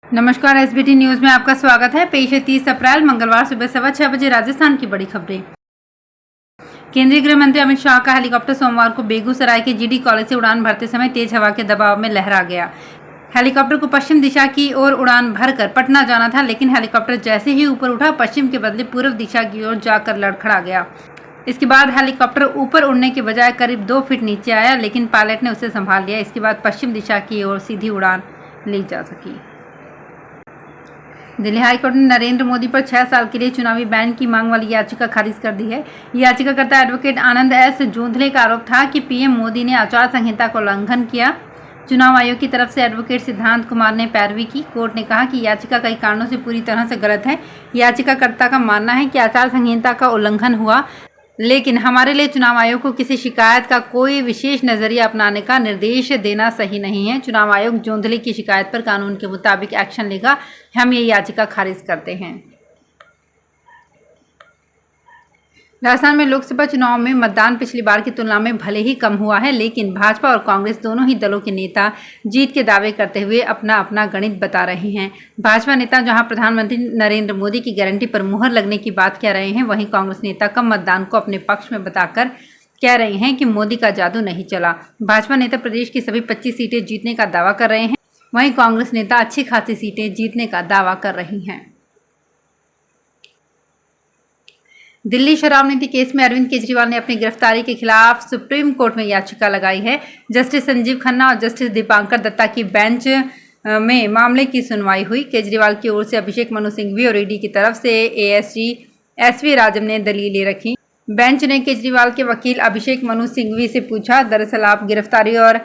नमस्कार, SBT news में आपका स्वागत है। पेश है 30 अप्रैल मंगलवार सुबह 6:15 बजे राजस्थान की बड़ी खबरें। केंद्रीय गृह मंत्री अमित शाह का हेलीकॉप्टर सोमवार को बेगूसराय के जीडी कॉलेज से उड़ान भरते समय तेज हवा के दबाव में लहरा गया। हेलीकॉप्टर को पश्चिम दिशा की ओर उड़ान भरकर पटना जाना था, लेकिन हेलीकॉप्टर जैसे ही ऊपर उठा पश्चिम के बदले पूर्व दिशा की ओर जाकर लड़खड़ा गया। इसके बाद हेलीकॉप्टर ऊपर उड़ने के बजाय करीब 2 फीट नीचे आया, लेकिन पायलट ने उसे संभाल लिया। इसके बाद पश्चिम दिशा की ओर सीधी उड़ान ली जा सकी। दिल्ली हाईकोर्ट ने नरेंद्र मोदी पर 6 साल के लिए चुनावी बैन की मांग वाली याचिका खारिज कर दी है। याचिकाकर्ता एडवोकेट आनंद एस जोंधले का आरोप था कि पीएम मोदी ने आचार संहिता का उल्लंघन किया। चुनाव आयोग की तरफ से एडवोकेट सिद्धांत कुमार ने पैरवी की। कोर्ट ने कहा कि याचिका कई कारणों से पूरी तरह से गलत है। याचिकाकर्ता का मानना है कि आचार संहिता का उल्लंघन हुआ, लेकिन हमारे लिए चुनाव आयोग को किसी शिकायत का कोई विशेष नजरिया अपनाने का निर्देश देना सही नहीं है। चुनाव आयोग जोंधले की शिकायत पर कानून के मुताबिक एक्शन लेगा। हम ये याचिका खारिज करते हैं। राजस्थान में लोकसभा चुनाव में मतदान पिछली बार की तुलना में भले ही कम हुआ है, लेकिन भाजपा और कांग्रेस दोनों ही दलों के नेता जीत के दावे करते हुए अपना अपना गणित बता रहे हैं। भाजपा नेता जहां प्रधानमंत्री नरेंद्र मोदी की गारंटी पर मुहर लगने की बात कह रहे हैं, वहीं कांग्रेस नेता कम मतदान को अपने पक्ष में बताकर कह रहे हैं कि मोदी का जादू नहीं चला। भाजपा नेता प्रदेश की सभी 25 सीटें जीतने का दावा कर रहे हैं, वहीं कांग्रेस नेता अच्छी खासी सीटें जीतने का दावा कर रही हैं। दिल्ली शराब नीति केस में अरविंद केजरीवाल ने अपनी गिरफ्तारी के खिलाफ सुप्रीम कोर्ट में याचिका लगाई है। जस्टिस संजीव खन्ना और जस्टिस दीपांकर दत्ता की बेंच में मामले की सुनवाई हुई। केजरीवाल की ओर से अभिषेक मनु सिंघवी और ईडी की तरफ से एएसजी एसवी राजम ने दलीलें रखी। बेंच ने केजरीवाल के वकील अभिषेक मनु सिंघवी से पूछा, दरअसल आप गिरफ्तारी और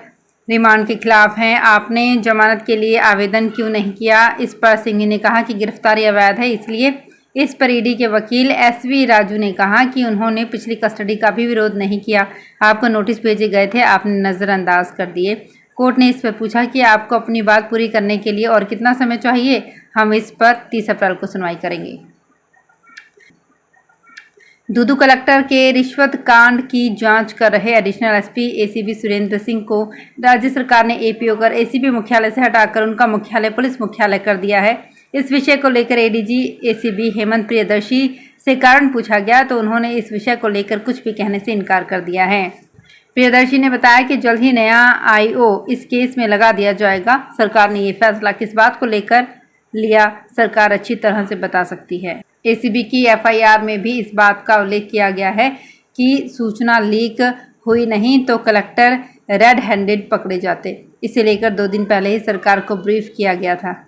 रिमांड के खिलाफ हैं, आपने जमानत के लिए आवेदन क्यों नहीं किया? इस पर सिंघवी ने कहा कि गिरफ्तारी अवैध है, इसलिए। इस पर ईडी के वकील एसवी राजू ने कहा कि उन्होंने पिछली कस्टडी का भी विरोध नहीं किया। आपको नोटिस भेजे गए थे, आपने नज़रअंदाज कर दिए। कोर्ट ने इस पर पूछा कि आपको अपनी बात पूरी करने के लिए और कितना समय चाहिए? हम इस पर 30 अप्रैल को सुनवाई करेंगे। दूदू कलेक्टर के रिश्वत कांड की जांच कर रहे additional SP ACB Surendra Singh को राज्य सरकार ने एपीओ कर एसीबी मुख्यालय से हटाकर उनका मुख्यालय पुलिस मुख्यालय कर दिया है। इस विषय को लेकर एडीजी एसीबी हेमंत प्रियदर्शी से कारण पूछा गया तो उन्होंने इस विषय को लेकर कुछ भी कहने से इनकार कर दिया है। प्रियदर्शी ने बताया कि जल्द ही नया आईओ इस केस में लगा दिया जाएगा। सरकार ने ये फैसला किस बात को लेकर लिया, सरकार अच्छी तरह से बता सकती है। एसीबी की एफआईआर में भी इस बात का उल्लेख किया गया है कि सूचना लीक हुई नहीं तो कलेक्टर रेड हैंडेड पकड़े जाते। इसे लेकर 2 दिन पहले ही सरकार को ब्रीफ किया गया था।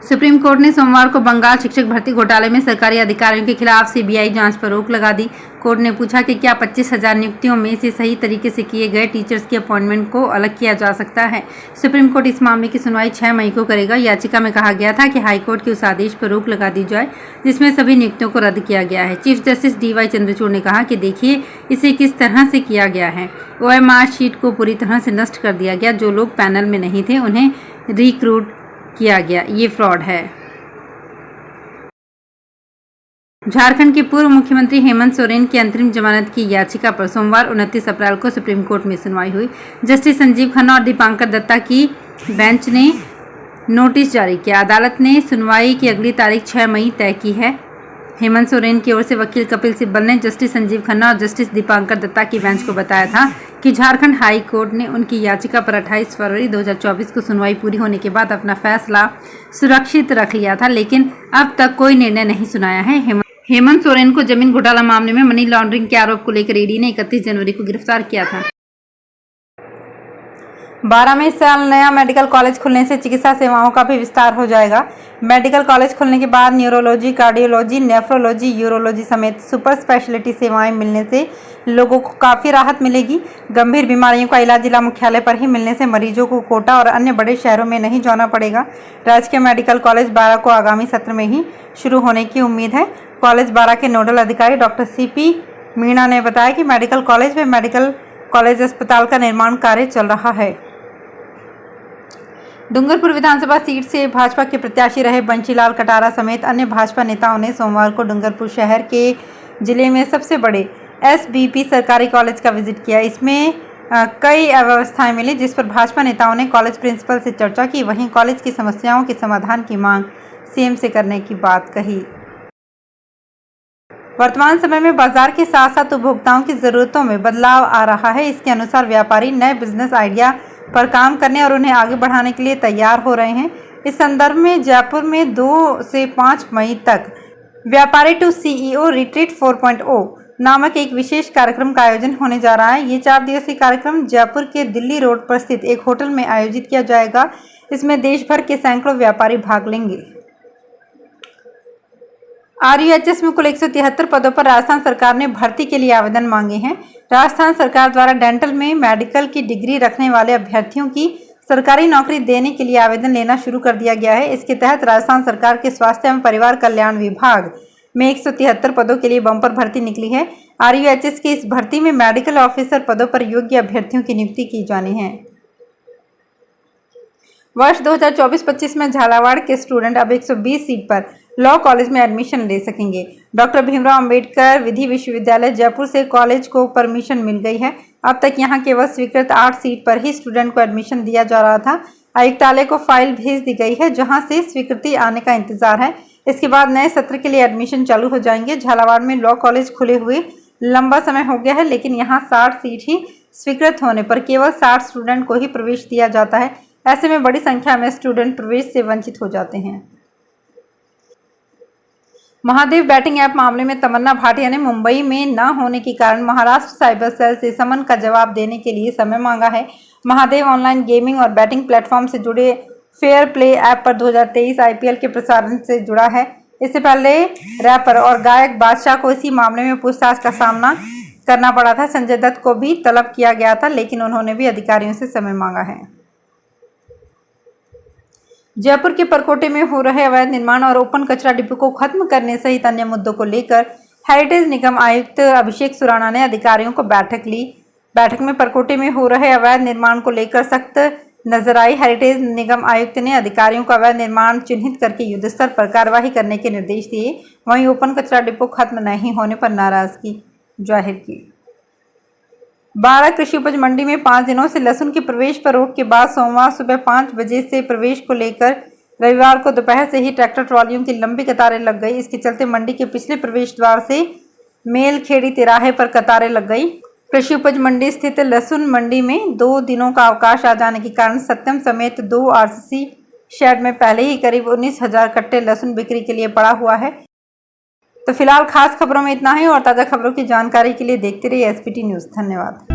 सुप्रीम कोर्ट ने सोमवार को बंगाल शिक्षक भर्ती घोटाले में सरकारी अधिकारियों के खिलाफ सीबीआई जांच पर रोक लगा दी। कोर्ट ने पूछा कि क्या 25,000 नियुक्तियों में से सही तरीके से किए गए टीचर्स की अपॉइंटमेंट को अलग किया जा सकता है। सुप्रीम कोर्ट इस मामले की सुनवाई 6 मई को करेगा। याचिका में कहा गया था कि हाईकोर्ट के उस आदेश पर रोक लगा दी जाए जिसमें सभी नियुक्तियों को रद्द किया गया है। चीफ जस्टिस डीवाई चंद्रचूड़ ने कहा कि देखिए इसे किस तरह से किया गया है। ओएमआर शीट को पूरी तरह से नष्ट कर दिया गया। जो लोग पैनल में नहीं थे उन्हें रिक्रूट किया गया। ये फ्रॉड है। झारखंड के पूर्व मुख्यमंत्री हेमंत सोरेन की अंतरिम जमानत की याचिका पर सोमवार 29 अप्रैल को सुप्रीम कोर्ट में सुनवाई हुई। जस्टिस संजीव खन्ना और दीपांकर दत्ता की बेंच ने नोटिस जारी किया। अदालत ने सुनवाई की अगली तारीख 6 मई तय की है। हेमंत सोरेन की ओर से वकील कपिल सिब्बल ने जस्टिस संजीव खन्ना और जस्टिस दीपांकर दत्ता की बेंच को बताया था कि झारखंड हाई कोर्ट ने उनकी याचिका पर 28 फरवरी 2024 को सुनवाई पूरी होने के बाद अपना फैसला सुरक्षित रख लिया था, लेकिन अब तक कोई निर्णय नहीं सुनाया है। हेमंत सोरेन को जमीन घोटाला मामले में मनी लॉन्ड्रिंग के आरोप को लेकर ईडी ने 31 जनवरी को गिरफ्तार किया था। 12 में इस साल नया मेडिकल कॉलेज खुलने से चिकित्सा सेवाओं का भी विस्तार हो जाएगा। मेडिकल कॉलेज खुलने के बाद न्यूरोलॉजी, कार्डियोलॉजी, नेफ्रोलॉजी, यूरोलॉजी समेत सुपर स्पेशलिटी सेवाएं मिलने से लोगों को काफ़ी राहत मिलेगी। गंभीर बीमारियों का इलाज जिला मुख्यालय पर ही मिलने से मरीजों को कोटा और अन्य बड़े शहरों में नहीं जाना पड़ेगा। राजकीय मेडिकल कॉलेज 12 को आगामी सत्र में ही शुरू होने की उम्मीद है। कॉलेज 12 के नोडल अधिकारी डॉक्टर सीपी मीणा ने बताया कि मेडिकल कॉलेज में मेडिकल कॉलेज अस्पताल का निर्माण कार्य चल रहा है। डूंगरपुर विधानसभा सीट से भाजपा के प्रत्याशी रहे बंशीलाल कटारा समेत अन्य भाजपा नेताओं ने सोमवार को डूंगरपुर शहर के जिले में सबसे बड़े एसबीपी सरकारी कॉलेज का विजिट किया। इसमें कई अव्यवस्थाएं मिली, जिस पर भाजपा नेताओं ने कॉलेज प्रिंसिपल से चर्चा की। वहीं कॉलेज की समस्याओं के समाधान की मांग सीएम से करने की बात कही। वर्तमान समय में बाजार के साथ साथ उपभोक्ताओं की जरूरतों में बदलाव आ रहा है। इसके अनुसार व्यापारी नए बिजनेस आइडिया पर काम करने और उन्हें आगे बढ़ाने के लिए तैयार हो रहे हैं। इस संदर्भ में जयपुर में 2 से 5 मई तक व्यापारी टू सीईओ रिट्रीट 4.0 नामक एक विशेष कार्यक्रम का आयोजन होने जा रहा है। ये 4 दिवसीय कार्यक्रम जयपुर के दिल्ली रोड पर स्थित एक होटल में आयोजित किया जाएगा। इसमें देश भर के सैकड़ों व्यापारी भाग लेंगे। RUHS में कुल 173 पदों पर राजस्थान सरकार ने भर्ती के लिए आवेदन मांगे हैं। राजस्थान सरकार द्वारा डेंटल में मेडिकल की डिग्री रखने वाले अभ्यर्थियों की सरकारी नौकरी देने के लिए आवेदन लेना शुरू कर दिया गया है। इसके तहत राजस्थान सरकार के स्वास्थ्य एवं परिवार कल्याण विभाग में 173 पदों के लिए बम्पर भर्ती निकली है। RUHS की इस भर्ती में मेडिकल ऑफिसर पदों पर योग्य अभ्यर्थियों की नियुक्ति की जानी है। वर्ष 2024-25 में झालावाड़ के स्टूडेंट अब 120 सीट पर लॉ कॉलेज में एडमिशन ले सकेंगे। डॉक्टर भीमराव अंबेडकर विधि विश्वविद्यालय जयपुर से कॉलेज को परमिशन मिल गई है। अब तक यहां केवल स्वीकृत 8 सीट पर ही स्टूडेंट को एडमिशन दिया जा रहा था। आयुक्तालय को फाइल भेज दी गई है, जहां से स्वीकृति आने का इंतजार है। इसके बाद नए सत्र के लिए एडमिशन चालू हो जाएंगे। झालावाड़ में लॉ कॉलेज खुले हुए लंबा समय हो गया है, लेकिन यहाँ 60 सीट ही स्वीकृत होने पर केवल 60 स्टूडेंट को ही प्रवेश दिया जाता है। ऐसे में बड़ी संख्या में स्टूडेंट प्रवेश से वंचित हो जाते हैं। महादेव बैटिंग ऐप मामले में तमन्ना भाटिया ने मुंबई में न होने के कारण महाराष्ट्र साइबर सेल से समन का जवाब देने के लिए समय मांगा है। महादेव ऑनलाइन गेमिंग और बैटिंग प्लेटफॉर्म से जुड़े फेयर प्ले ऐप पर 2023 IPL के प्रसारण से जुड़ा है। इससे पहले रैपर और गायक बादशाह को इसी मामले में पूछताछ का सामना करना पड़ा था। संजय दत्त को भी तलब किया गया था, लेकिन उन्होंने भी अधिकारियों से समय मांगा है। जयपुर के परकोटे में हो रहे अवैध निर्माण और ओपन कचरा डिपो को खत्म करने सहित अन्य मुद्दों को लेकर हेरिटेज निगम आयुक्त अभिषेक सुराणा ने अधिकारियों को बैठक ली। बैठक में परकोटे में हो रहे अवैध निर्माण को लेकर सख्त नजर आई। हेरिटेज निगम आयुक्त ने अधिकारियों को अवैध निर्माण चिन्हित करके युद्ध स्तर पर कार्रवाई करने के निर्देश दिए। वहीं ओपन कचरा डिपो खत्म नहीं होने पर नाराजगी जाहिर की। 12 कृषि उपज मंडी में 5 दिनों से लहसुन के प्रवेश पर रोक के बाद सोमवार सुबह 5 बजे से प्रवेश को लेकर रविवार को दोपहर से ही ट्रैक्टर ट्रॉलियों की लंबी कतारें लग गई। इसके चलते मंडी के पिछले प्रवेश द्वार से मेलखेड़ी तिराहे पर कतारें लग गई। कृषि उपज मंडी स्थित लहसुन मंडी में 2 दिनों का अवकाश आ जाने के कारण सत्यम समेत 2 RCC शेड में पहले ही करीब 19,000 कट्टे लहसुन बिक्री के लिए पड़ा हुआ है। तो फिलहाल खास खबरों में इतना ही और ताज़ा खबरों की जानकारी के लिए देखते रहिए SPT न्यूज़। धन्यवाद।